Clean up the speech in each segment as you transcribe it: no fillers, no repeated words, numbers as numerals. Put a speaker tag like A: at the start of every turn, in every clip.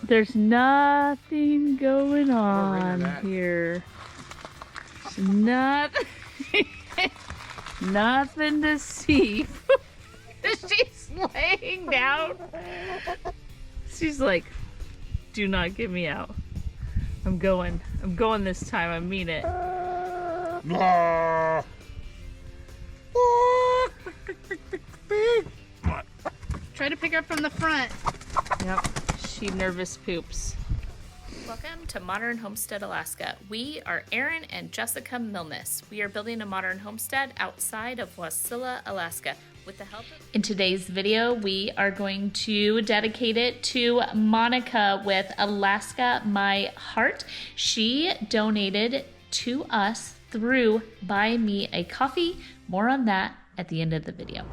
A: There's nothing going on here. Nothing. Nothing to see. She's laying down. She's like, do not get me out. I'm going this time. I mean it.
B: Try to pick her up from the front.
A: Yep, she nervous poops.
C: Welcome to Modern Homestead Alaska. We are Aaron and Jessica Milnes. We are building a modern homestead outside of Wasilla, Alaska. With the help of... In today's video, we are going to dedicate it to Monica with Alaska My Heart. She donated to us through Buy Me a Coffee. More on that at the end of the video.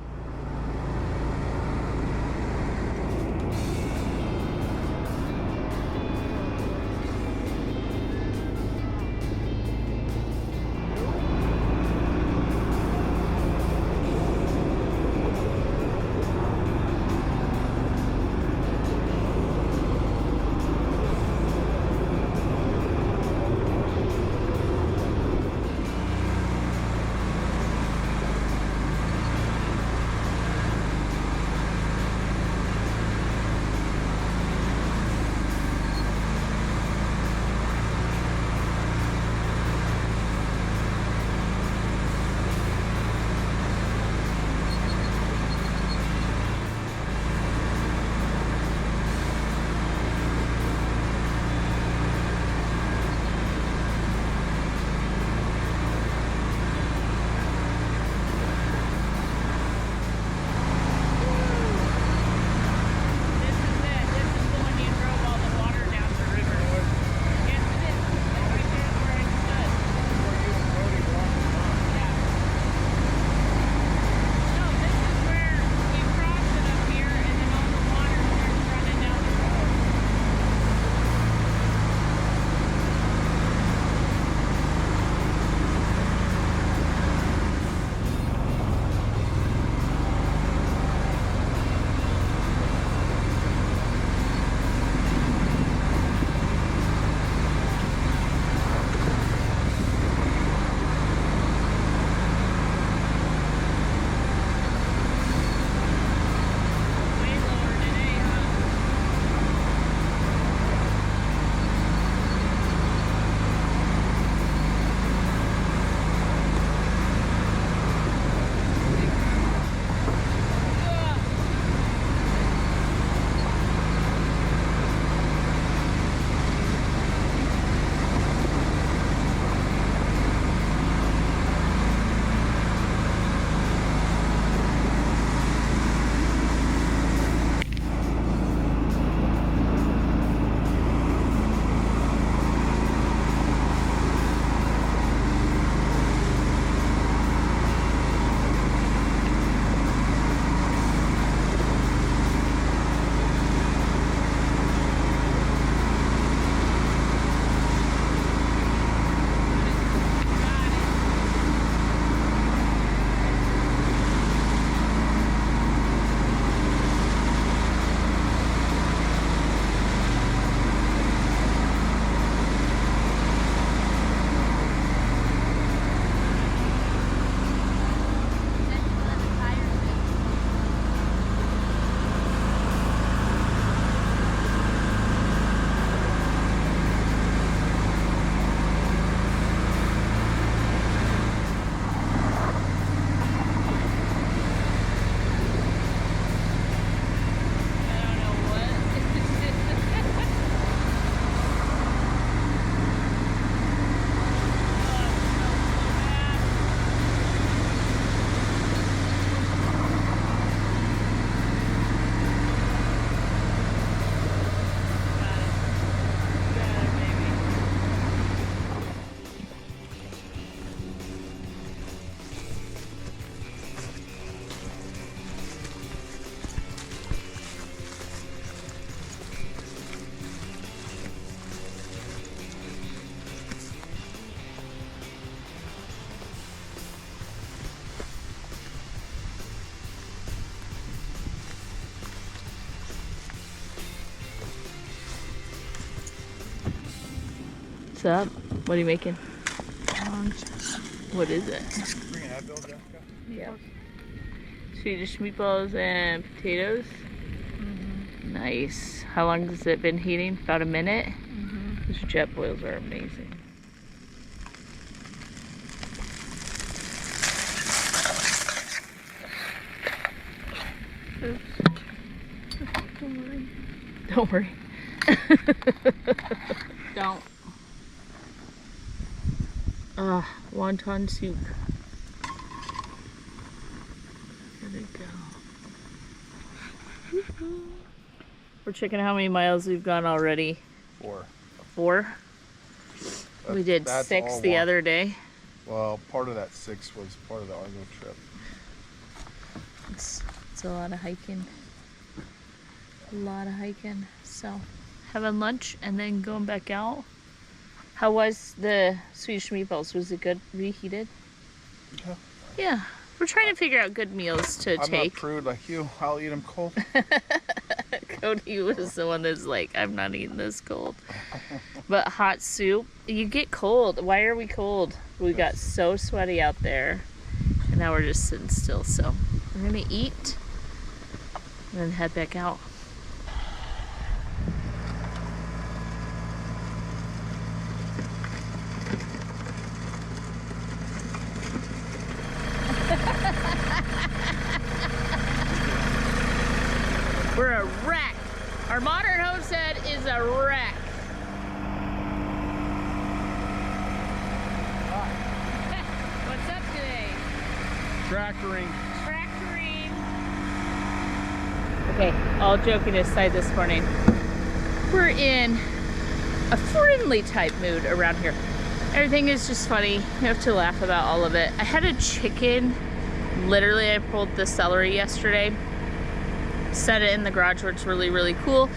A: What's up? What are you making? What is it?
D: Bring an Advil, Jessica.
A: Yeah. Swedish meatballs and potatoes. Nice. How long has it been heating? About a minute? Those jet boils are amazing. Oops. Don't worry. Don't. Wonton soup. There we go. We're checking how many miles we've gone already.
D: 4.
A: 4? We did
D: That's
A: 6
D: all
A: the
D: walk.
A: other day.
D: Well, part of that 6 was part of the Argo trip.
A: It's a lot of hiking. A lot of hiking. So, having lunch and then going back out. How was the Swedish meatballs? Was it good? Reheated?
D: Yeah.
A: Yeah. We're trying to figure out good meals to
D: I'm
A: take.
D: not prude like you. I'll eat them cold.
A: Cody was the one that's like, I'm not eating this cold. But hot soup, you get cold. Why are we cold? We got so sweaty out there. And now we're just sitting still. So we're going to eat and then head back out. We're a wreck. Our modern homestead is a wreck. What's up today?
D: Tractoring.
A: Tractoring. Okay, all joking aside this morning, we're in a friendly type mood around here. Everything is just funny. You have to laugh about all of it. I had a chicken. Literally, I pulled the celery yesterday. Set it in the garage where it's really, really cool.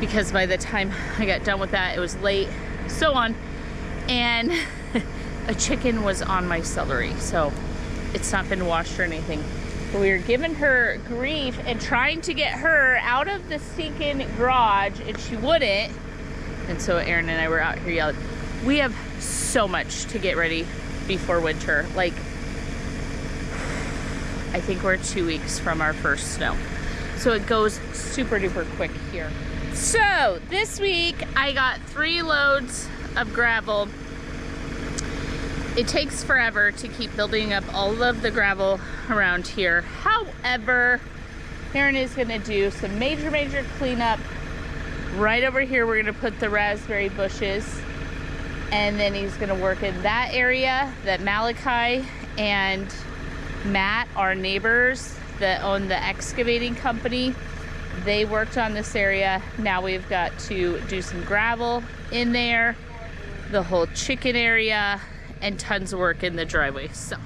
A: Because by the time I got done with that, it was late. So on. And a chicken was on my celery. So it's not been washed or anything. But we were giving her grief and trying to get her out of the stinking garage. And she wouldn't. And so Aaron and I were out here yelling. We have so much to get ready before winter. Like, I think we're 2 weeks from our first snow. So it goes super duper quick here. So this week I got 3 loads of gravel. It takes forever to keep building up all of the gravel around here. However, Aaron is gonna do some major cleanup. Right over here, we're gonna put the raspberry bushes. And then he's gonna work in that area that Malachi and Matt, our neighbors that own the excavating company, they worked on this area. Now we've got to do some gravel in there, the whole chicken area, and tons of work in the driveway. So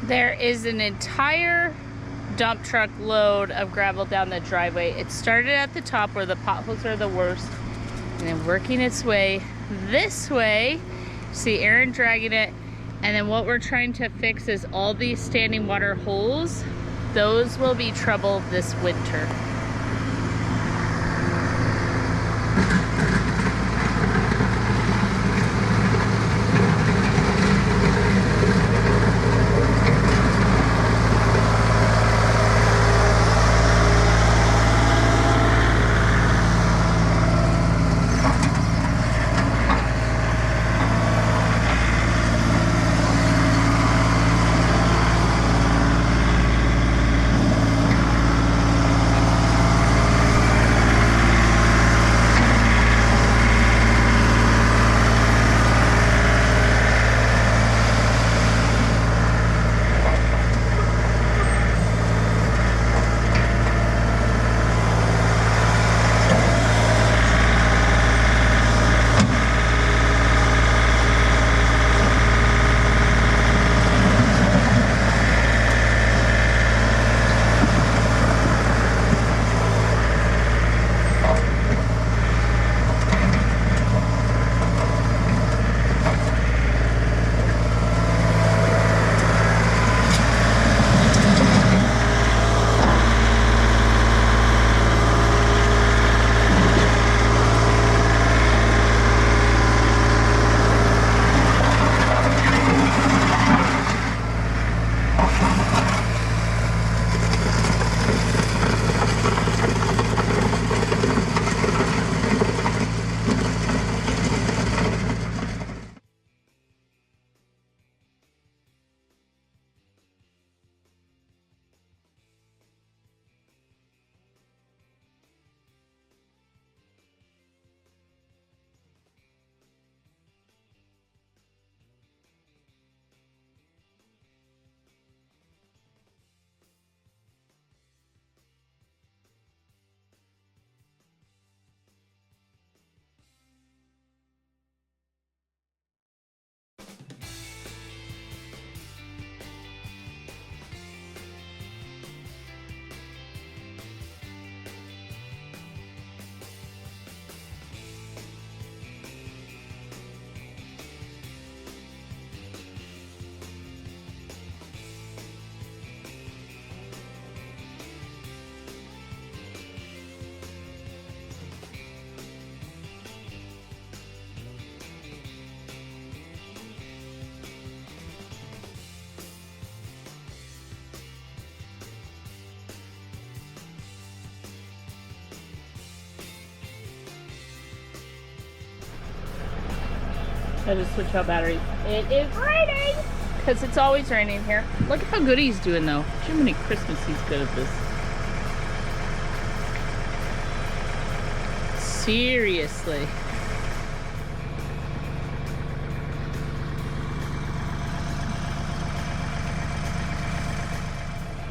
A: there is an entire dump truck load of gravel down the driveway. It started at the top where the potholes are the worst, and then working its way this way. See Aaron dragging it, and then what we're trying to fix is all these standing water holes. Those will be trouble this winter. I just switch out batteries. It is raining! Because it's always raining here. Look at how good he's doing though. Jiminy Christmas, he's good at this. Seriously.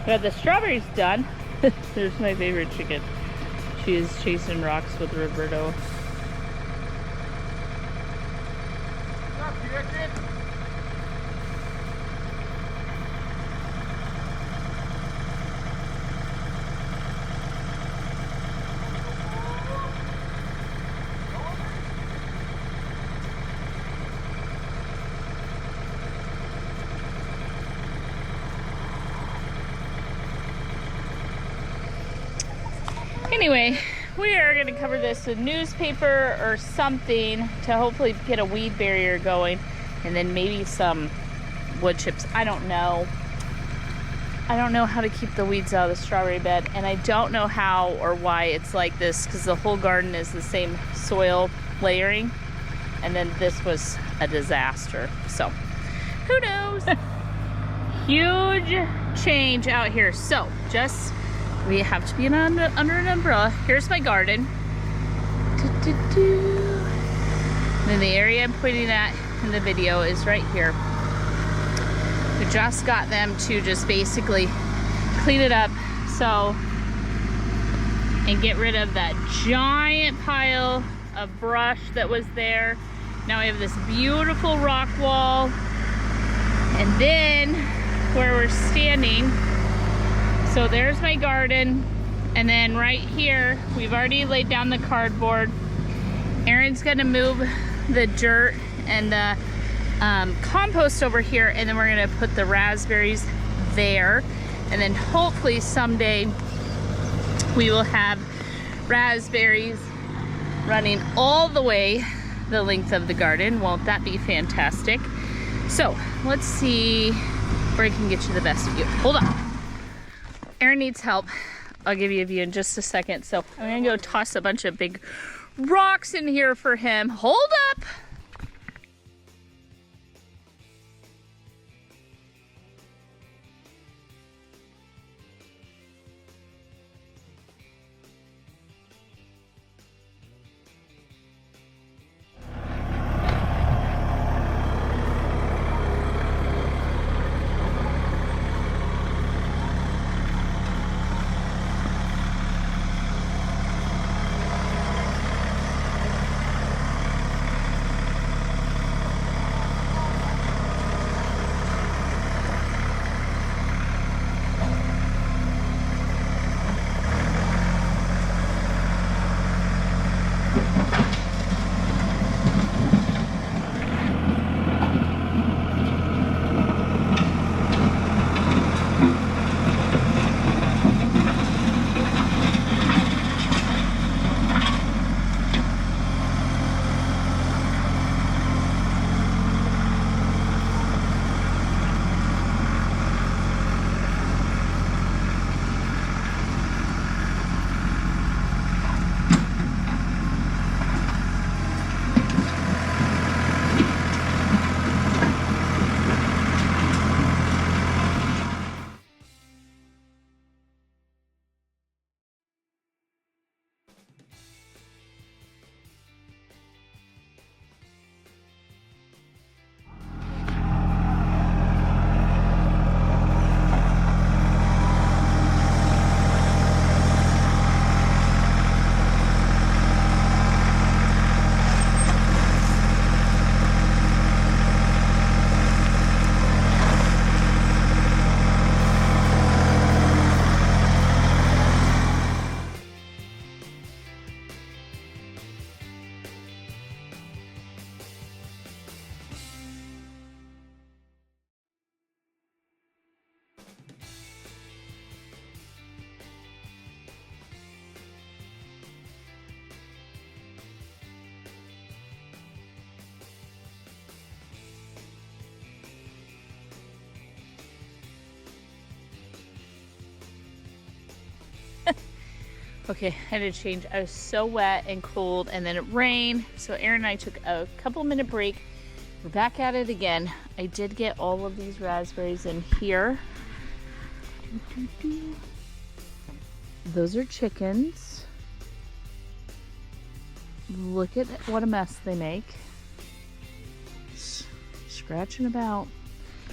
A: Got the strawberries done. There's my favorite chicken. She is chasing rocks with Roberto. Anyway, we are going to cover this with newspaper or something to hopefully get a weed barrier going, and then maybe some wood chips. I don't know. I don't know how to keep the weeds out of the strawberry bed, and I don't know how or why it's like this, because the whole garden is the same soil layering, and then this was a disaster. So, who knows? Huge change out here. So, we have to be under an umbrella. Here's my garden. And then the area I'm pointing at in the video is right here. We just got them to just basically clean it up and get rid of that giant pile of brush that was there. Now we have this beautiful rock wall. And then where we're standing, so there's my garden, and then right here, we've already laid down the cardboard. Aaron's gonna move the dirt and the compost over here, and then we're gonna put the raspberries there. And then hopefully someday we will have raspberries running all the way the length of the garden. Won't that be fantastic? So let's see where I can get you the best view. Hold on. Aaron needs help. I'll give you a view in just a second. So I'm gonna go toss a bunch of big rocks in here for him. Hold up. Okay, I had to change. I was so wet and cold, and then it rained. So Aaron and I took a couple minute break We're back at it again. I did get all of these raspberries in here. Those are chickens. Look at what a mess they make. Scratching about.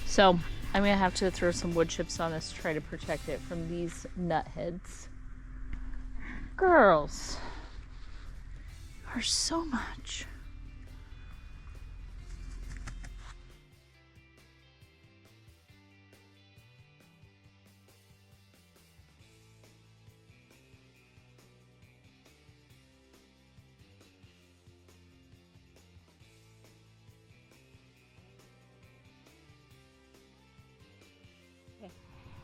A: So I'm gonna have to throw some wood chips on this to try to protect it from these nut heads. Girls are so much.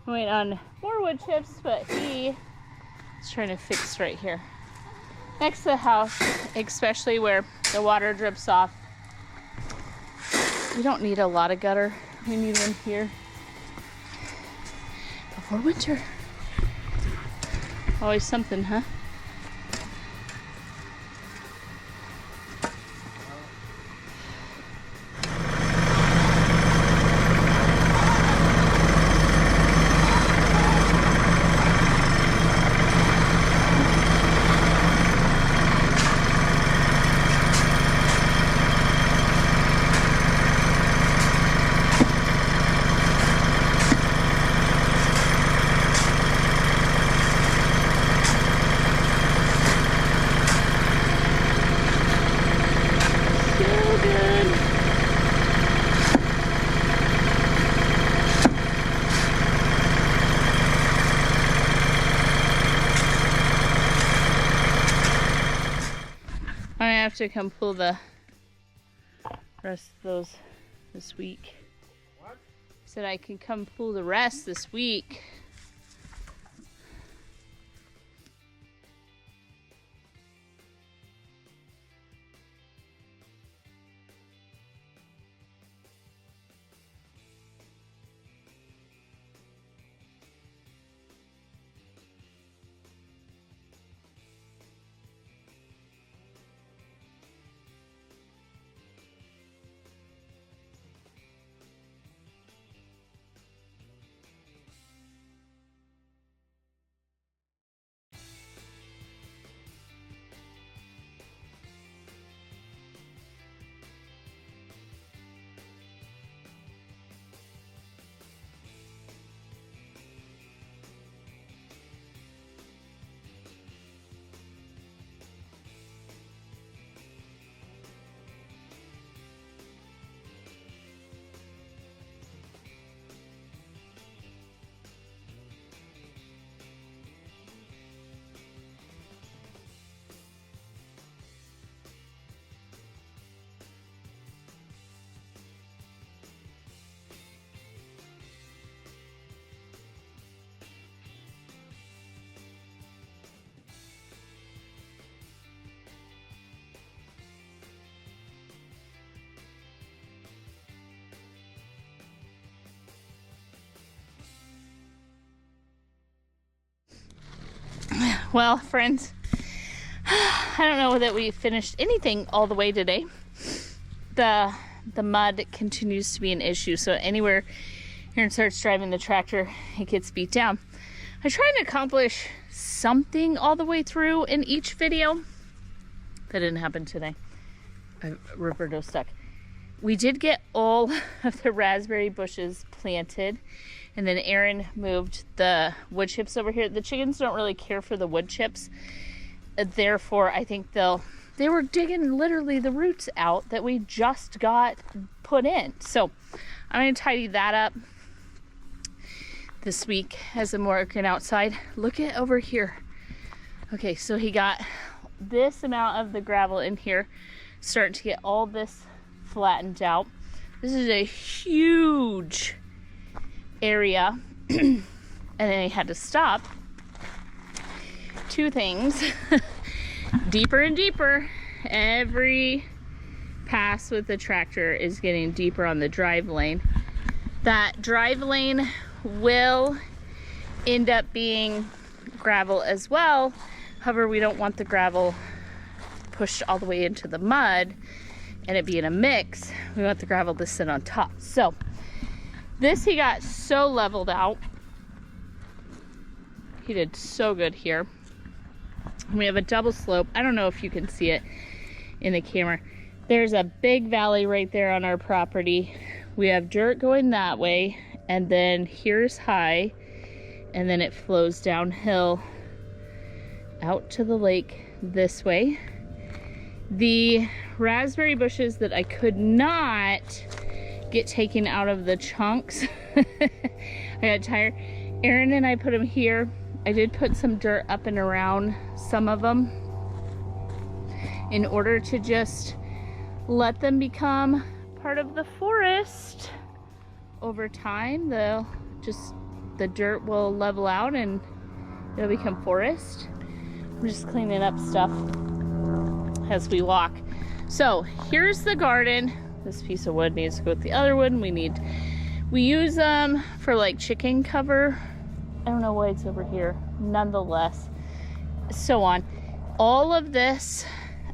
A: Wait on more wood chips, but he is trying to fix right here next to the house, especially where the water drips off. We don't need a lot of gutter. We need one here before winter. Always something, huh? I have to come pull the rest of those this week. What? I said I can come pull the rest this week. Well, friends, I don't know that we finished anything all the way today. The mud continues to be an issue, so anywhere Aaron starts driving the tractor, it gets beat down. I try to accomplish something all the way through in each video. That didn't happen today. Roberto's stuck. We did get all of the raspberry bushes planted, and then Aaron moved the wood chips over here. The chickens don't really care for the wood chips. Therefore, I think they were digging literally the roots out that we just got put in. So I'm going to tidy that up this week as I'm working outside. Look at over here. Okay, so he got this amount of the gravel in here, starting to get all this flattened out. This is a huge area. And then he had to stop. Two things. Deeper and deeper. Every pass with the tractor is getting deeper on the drive lane. That drive lane will end up being gravel as well. However, we don't want the gravel pushed all the way into the mud and it being a mix, we want the gravel to sit on top. So this he got so leveled out. He did so good here. We have a double slope. I don't know if you can see it in the camera. There's a big valley right there on our property. We have dirt going that way, and then here's high, and then it flows downhill out to the lake this way. The raspberry bushes that I could not get taken out of the chunks, I got tired. Aaron and I put them here. I did put some dirt up and around some of them in order to just let them become part of the forest. Over time, the dirt will level out and it'll become forest. We're just cleaning up stuff as we walk. So here's the garden. This piece of wood needs to go with the other wood. We use them for like chicken cover. I don't know why it's over here. Nonetheless, so on. All of this,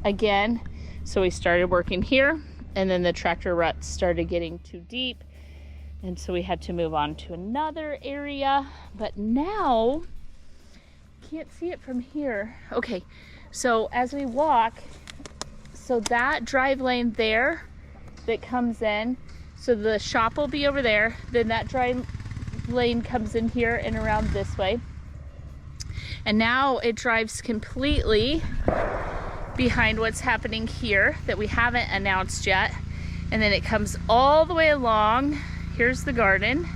A: again, so we started working here, and then the tractor ruts started getting too deep, and so we had to move on to another area. But now, can't see it from here. Okay, so as we walk, so that drive lane there that comes in, so the shop will be over there, then that drive lane comes in here and around this way, and now it drives completely behind what's happening here that we haven't announced yet, and then it comes all the way along. Here's the garden,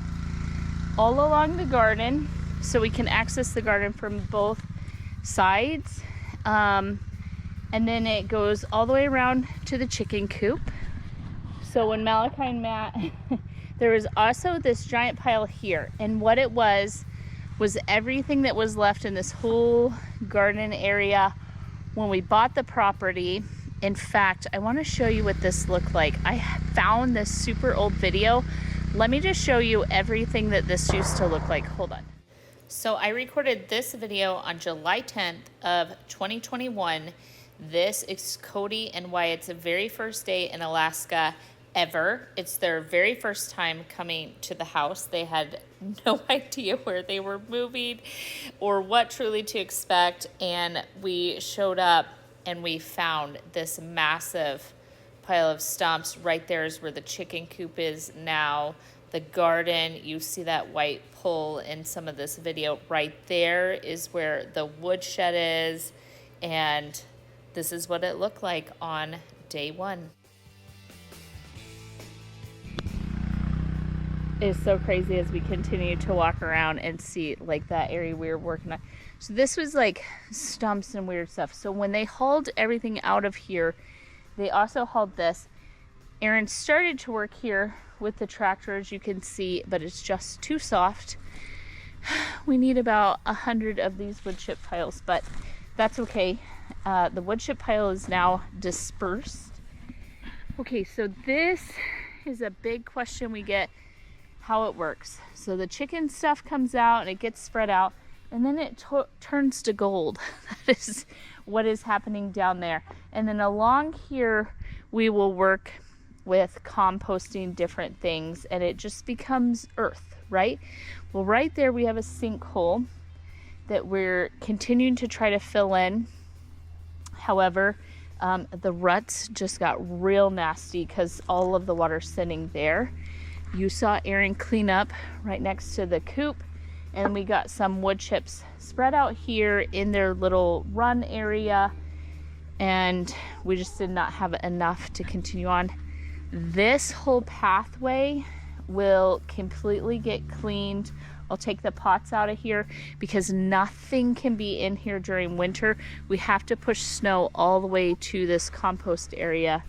A: all along the garden, so we can access the garden from both sides, and then it goes all the way around to the chicken coop. So when Malachi and Matt there was also this giant pile here, and what it was everything that was left in this whole garden area when we bought the property. In fact, I want to show you what this looked like. I found this super old video. Let me just show you everything that this used to look like. Hold on.
C: So I recorded this video on July 10th of 2021. This is Cody and Wyatt's very first day in Alaska ever. It's their very first time coming to the house. They had no idea where they were moving or what truly to expect, and we showed up and we found this massive pile of stumps. Right there is where the chicken coop is now. The garden, you see that white pole in some of this video. Right there is where the woodshed is, and this is what it looked like on day one.
A: It's so crazy as we continue to walk around and see like that area we were working on. So this was like stumps and weird stuff. So when they hauled everything out of here, they also hauled this. Aaron started to work here with the tractor, as you can see, but it's just too soft. We need about 100 of these wood chip piles, but that's okay. The wood chip pile is now dispersed. Okay, so this is a big question we get, how it works. So the chicken stuff comes out and it gets spread out, and then it turns to gold. That is what is happening down there. And then along here, we will work with composting different things, and it just becomes earth, right? Well, right there we have a sinkhole that we're continuing to try to fill in. However, the ruts just got real nasty because all of the water's sitting there. You saw Aaron clean up right next to the coop, and we got some wood chips spread out here in their little run area, and we just did not have enough to continue on. This whole pathway will completely get cleaned. I'll take the pots out of here because nothing can be in here during winter. We have to push snow all the way to this compost area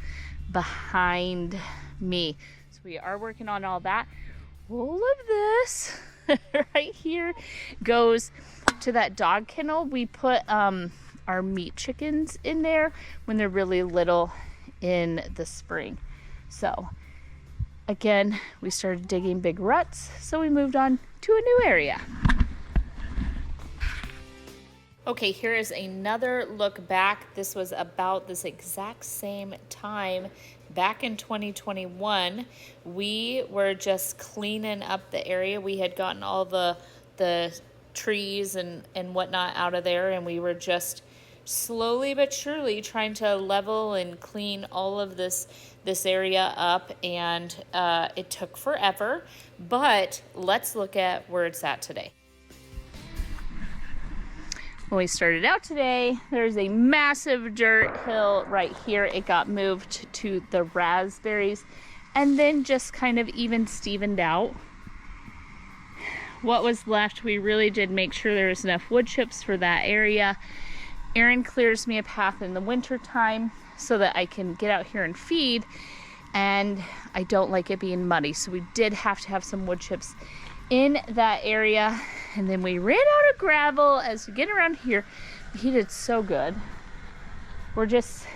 A: behind me. So we are working on all that. All of this right here goes to that dog kennel. We put our meat chickens in there when they're really little in the spring. So again, we started digging big ruts, so we moved on to a new area.
C: Okay, here is another look back. This was about this exact same time Back in 2021, we were just cleaning up the area. We had gotten all the trees and whatnot out of there, and we were just slowly but surely trying to level and clean all of this area up, and it took forever, but let's look at where it's at today.
A: When we started out today, there's a massive dirt hill right here. It got moved to the raspberries and then just kind of even stevened out. What was left, we really did make sure there was enough wood chips for that area. Aaron clears me a path in the winter time so that I can get out here and feed, and I don't like it being muddy, so we did have to have some wood chips in that area. And then we ran out of gravel as we get around here. He did so good. We're just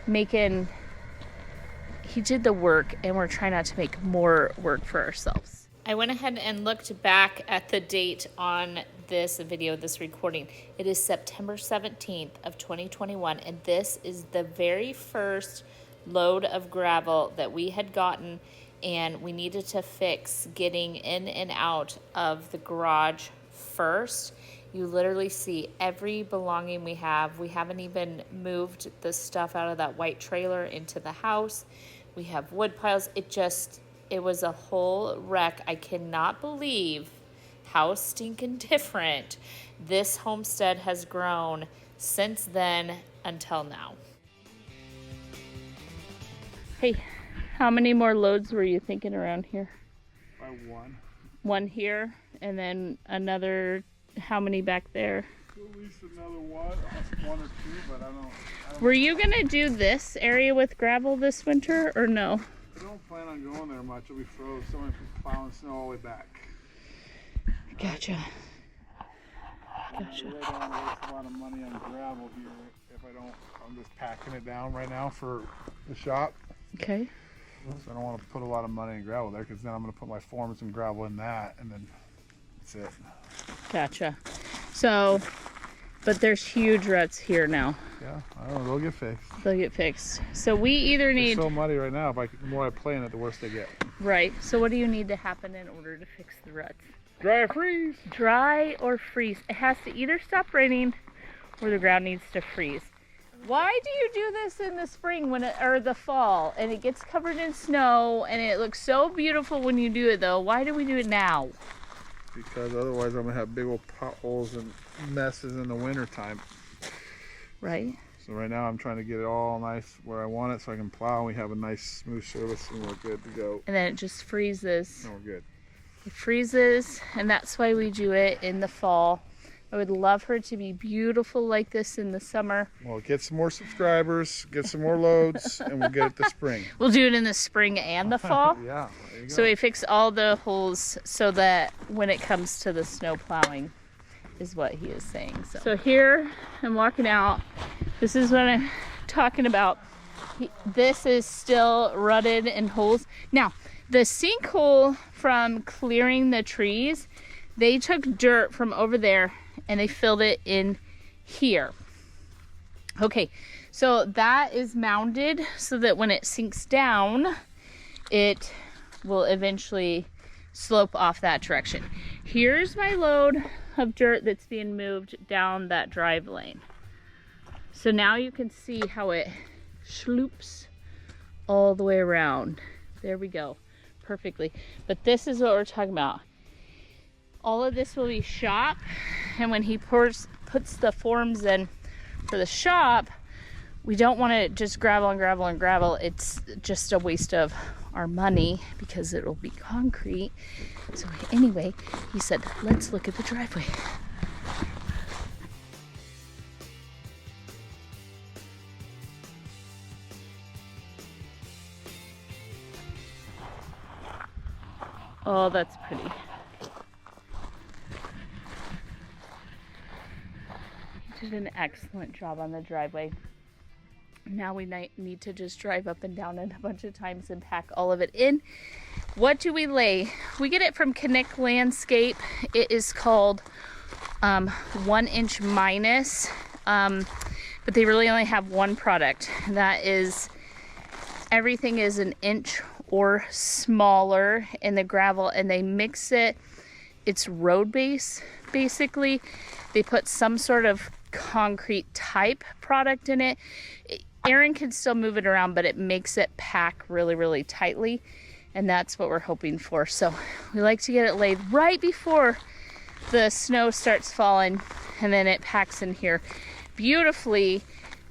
A: making, he did the work, and we're trying not to make more work for ourselves.
C: I went ahead and looked back at the date on this video, this recording. It is September 17th of 2021, and this is the very first load of gravel that we had gotten, and we needed to fix getting in and out of the garage first. You literally see every belonging we have. We haven't even moved the stuff out of that white trailer into the house. We have wood piles. It was a whole wreck. I cannot believe how stinking different this homestead has grown since then until now.
A: Hey, how many more loads were you thinking around here?
D: By one.
A: One here, and then another, how many back there?
D: At least another one or two, but I don't
A: Were you gonna do this area with gravel this winter, or no?
D: I don't plan on going there much. It'll be froze. Someone plowing snow all the way back.
A: Gotcha.
D: I really don't want to waste a lot of money on gravel here if I don't. I'm just packing it down right now for the shop.
A: Okay.
D: So I don't want to put a lot of money in gravel there, because then I'm going to put my forms and gravel in that, and then that's it.
A: Gotcha. So, but there's huge ruts here now.
D: Yeah, I don't know. They'll get fixed.
A: They'll get fixed. So we either need...
D: It's so muddy right now. The more I play in it, the worse they get.
A: Right. So what do you need to happen in order to fix the ruts?
D: Dry or freeze.
A: Dry or freeze. It has to either stop raining or the ground needs to freeze. Why do you do this in the spring or the fall, and it gets covered in snow, and it looks so beautiful when you do it though? Why do we do it now?
D: Because otherwise I'm going to have big old potholes and messes in the winter time.
A: Right.
D: So right now I'm trying to get it all nice where I want it so I can plow and we have a nice smooth surface and we're good to go.
A: And then it just freezes.
D: And we're good.
A: It freezes, and that's why we do it in the fall. I would love for it to be beautiful like this in the summer.
D: Well, get some more subscribers, get some more loads, and we'll get it this spring.
A: We'll do it in the spring and the fall.
D: Yeah, there you go.
A: So we fix all the holes so that when it comes to the snow plowing is what he is saying. So here I'm walking out. This is what I'm talking about. This is still rutted and holes. Now, the sinkhole from clearing the trees, they took dirt from over there and they filled it in here. Okay, so that is mounded so that when it sinks down, it will eventually slope off that direction. Here's my load of dirt that's being moved down that drive lane. So now you can see how it sloops all the way around. There we go, perfectly. But this is what we're talking about. All of this will be shop, and when he puts the forms in for the shop, we don't want to just gravel and gravel and gravel. It's just a waste of our money because it will be concrete. So anyway, he said, let's look at the driveway. Oh, that's pretty. He did an excellent job on the driveway. Now we need to just drive up and down it a bunch of times and pack all of it in. What do we lay? We get it from Connect Landscape. It is called 1 inch minus, but they really only have one product. And that is
C: everything is an inch or smaller in the gravel, and they mix it. It's road base, basically. They put some sort of concrete type product in it. Aaron can still move it around, but it makes it pack really, really tightly. And that's what we're hoping for. So we like to get it laid right before the snow starts falling, and then it packs in here beautifully.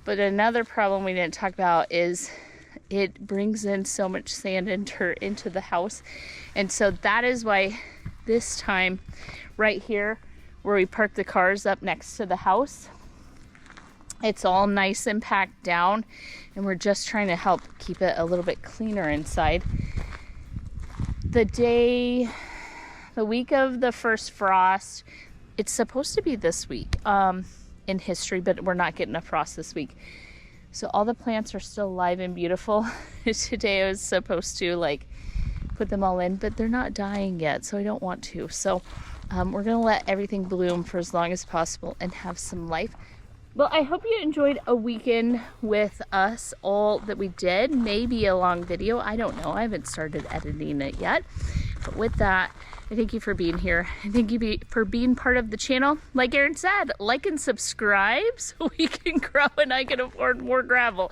C: But another problem we didn't talk about is it brings in so much sand and dirt into the house. And so that is why this time right here where we park the cars up next to the house, it's all nice and packed down, and we're just trying to help keep it a little bit cleaner inside. The week of the first frost, it's supposed to be this week in history, but we're not getting a frost this week. So all the plants are still alive and beautiful. Today I was supposed to like put them all in, but they're not dying yet, so I don't want to. So we're gonna let everything bloom for as long as possible and have some life. Well, I hope you enjoyed a weekend with us, all that we did. Maybe a long video, I don't know. I haven't started editing it yet. But with that, I thank you for being here. I thank you for being part of the channel. Like Aaron said, like and subscribe so we can grow and I can afford more gravel.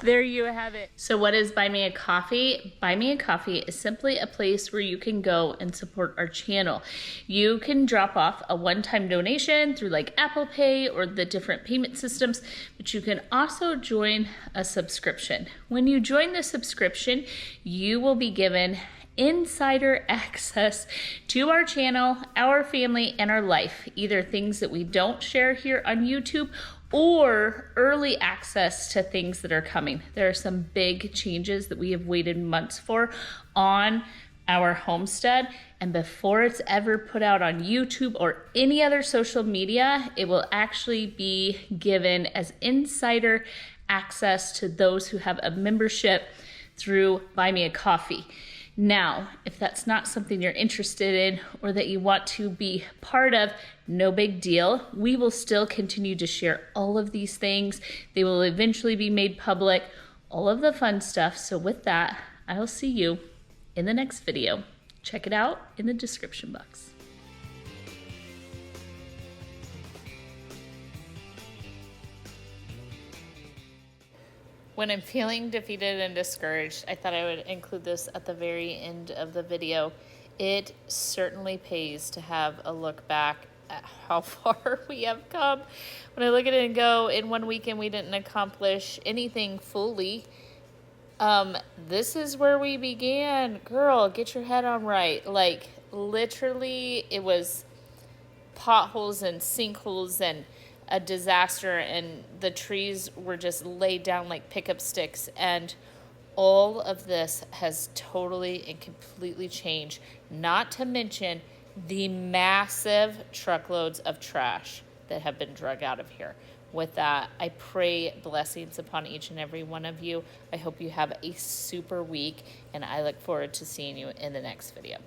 C: There you have it. So what is Buy Me a Coffee? Buy Me a Coffee is simply a place where you can go and support our channel. You can drop off a one-time donation through like Apple Pay or the different payment systems, but you can also join a subscription. When you join the subscription, you will be given insider access to our channel, our family, and our life. Either things that we don't share here on YouTube or early access to things that are coming. There are some big changes that we have waited months for on our homestead, and before it's ever put out on YouTube or any other social media, it will actually be given as insider access to those who have a membership through Buy Me a Coffee. Now, if that's not something you're interested in or that you want to be part of, no big deal. We will still continue to share all of these things. They will eventually be made public, all of the fun stuff. So with that, I'll see you in the next video. Check it out in the description box. When I'm feeling defeated and discouraged, I thought I would include this at the very end of the video. It certainly pays to have a look back at how far we have come. When I look at it and go, in one weekend we didn't accomplish anything fully. This is where we began. Girl, get your head on right. Like, literally, it was potholes and sinkholes and a disaster, and the trees were just laid down like pickup sticks, and all of this has totally and completely changed, not to mention the massive truckloads of trash that have been drug out of here. With that, I pray blessings upon each and every one of you. I hope you have a super week, and I look forward to seeing you in the next video.